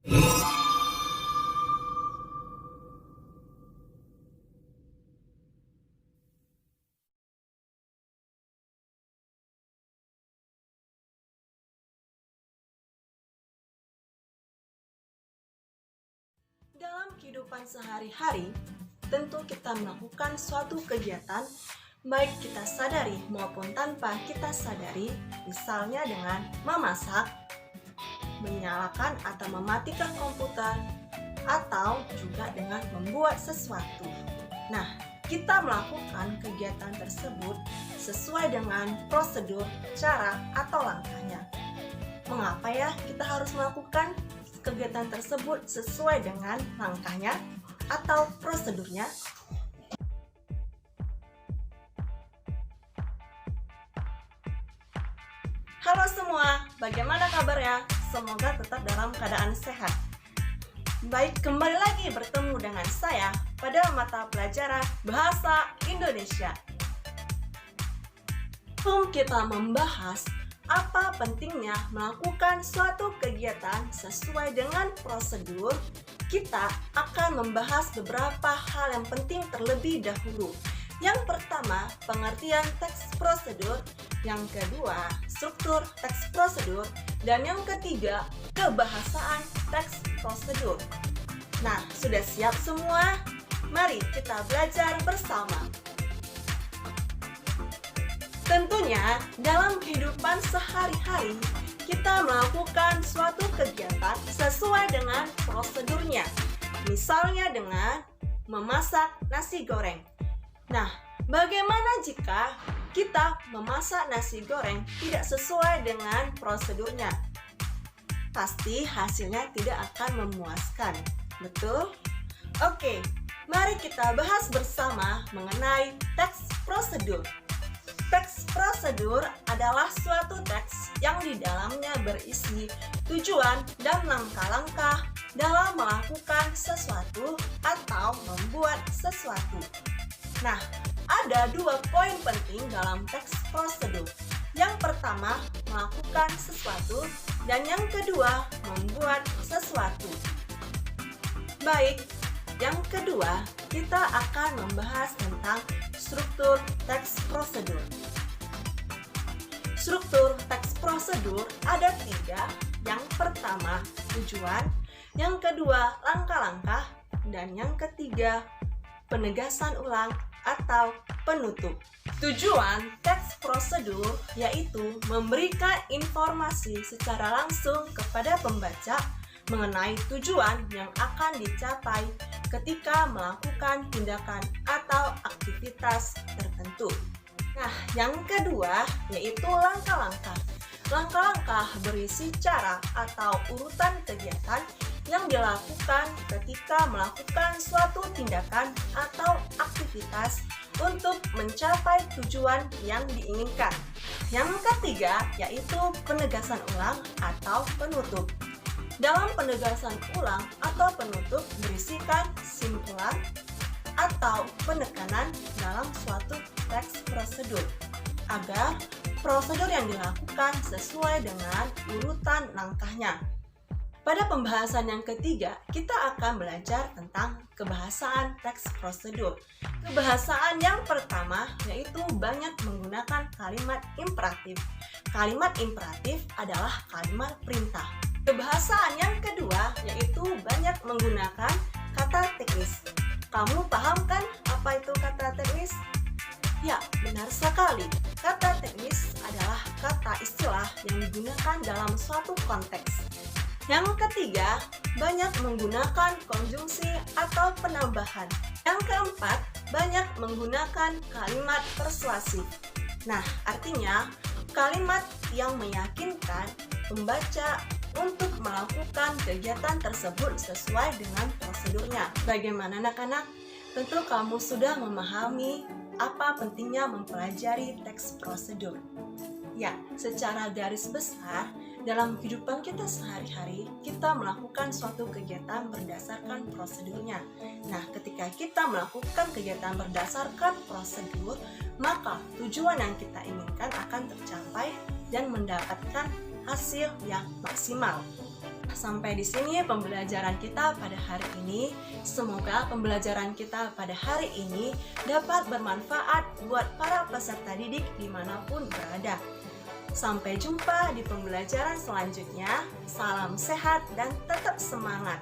Dalam kehidupan sehari-hari, tentu kita melakukan suatu kegiatan, baik kita sadari maupun tanpa kita sadari, misalnya dengan memasak, menyalakan atau mematikan komputer, atau juga dengan membuat sesuatu. Nah, kita melakukan kegiatan tersebut sesuai dengan prosedur, cara, atau langkahnya. Mengapa ya kita harus melakukan kegiatan tersebut sesuai dengan langkahnya atau prosedurnya? Halo semua, bagaimana kabarnya? Semoga tetap dalam keadaan sehat. Baik, kembali lagi bertemu dengan saya pada mata pelajaran Bahasa Indonesia. Sebelum kita membahas apa pentingnya melakukan suatu kegiatan sesuai dengan prosedur, kita akan membahas beberapa hal yang penting terlebih dahulu. Yang pertama, pengertian teks prosedur. Yang kedua, struktur teks prosedur. Dan yang ketiga, kebahasaan teks prosedur. Nah, sudah siap semua? Mari kita belajar bersama. Tentunya, dalam kehidupan sehari-hari, kita melakukan suatu kegiatan sesuai dengan prosedurnya. Misalnya dengan memasak nasi goreng. Nah, bagaimana jika kita memasak nasi goreng tidak sesuai dengan prosedurnya? Pasti hasilnya tidak akan memuaskan, betul? Oke, mari kita bahas bersama mengenai teks prosedur. Teks prosedur adalah suatu teks yang di dalamnya berisi tujuan dan langkah-langkah dalam melakukan sesuatu atau membuat sesuatu. Nah, ada 2 poin penting dalam teks prosedur. Yang pertama, melakukan sesuatu, dan yang kedua, membuat sesuatu. Baik, yang kedua, kita akan membahas tentang struktur teks prosedur. Struktur teks prosedur ada 3. Yang pertama, tujuan. Yang kedua, langkah-langkah. Dan yang ketiga, penegasan ulang atau penutup. Tujuan teks prosedur yaitu memberikan informasi secara langsung kepada pembaca mengenai tujuan yang akan dicapai ketika melakukan tindakan atau aktivitas tertentu. Nah, yang kedua yaitu langkah-langkah. Langkah-langkah berisi cara atau urutan kegiatan yang dilakukan ketika melakukan suatu tindakan atau aktivitas untuk mencapai tujuan yang diinginkan. Yang ketiga yaitu penegasan ulang atau penutup. Dalam penegasan ulang atau penutup berisikan simpulan atau penekanan dalam suatu teks prosedur agar prosedur yang dilakukan sesuai dengan urutan langkahnya. Pada pembahasan yang ketiga, kita akan belajar tentang kebahasaan teks prosedur. Kebahasaan yang pertama yaitu banyak menggunakan kalimat imperatif. Kalimat imperatif adalah kalimat perintah. Kebahasaan yang kedua yaitu banyak menggunakan kata teknis. Kamu paham kan apa itu kata teknis? Ya, benar sekali. Kata teknis adalah kata istilah yang digunakan dalam suatu konteks. Yang ketiga, banyak menggunakan konjungsi atau penambahan. Yang keempat, banyak menggunakan kalimat persuasif. Nah, artinya kalimat yang meyakinkan pembaca untuk melakukan kegiatan tersebut sesuai dengan prosedurnya. Bagaimana anak-anak? Tentu kamu sudah memahami apa pentingnya mempelajari teks prosedur. Ya, secara garis besar, dalam kehidupan kita sehari-hari, kita melakukan suatu kegiatan berdasarkan prosedurnya. Nah, ketika kita melakukan kegiatan berdasarkan prosedur, maka tujuan yang kita inginkan akan tercapai dan mendapatkan hasil yang maksimal. Sampai di sini pembelajaran kita pada hari ini. Semoga pembelajaran kita pada hari ini dapat bermanfaat buat para peserta didik dimanapun berada. Sampai jumpa di pembelajaran selanjutnya. Salam sehat dan tetap semangat.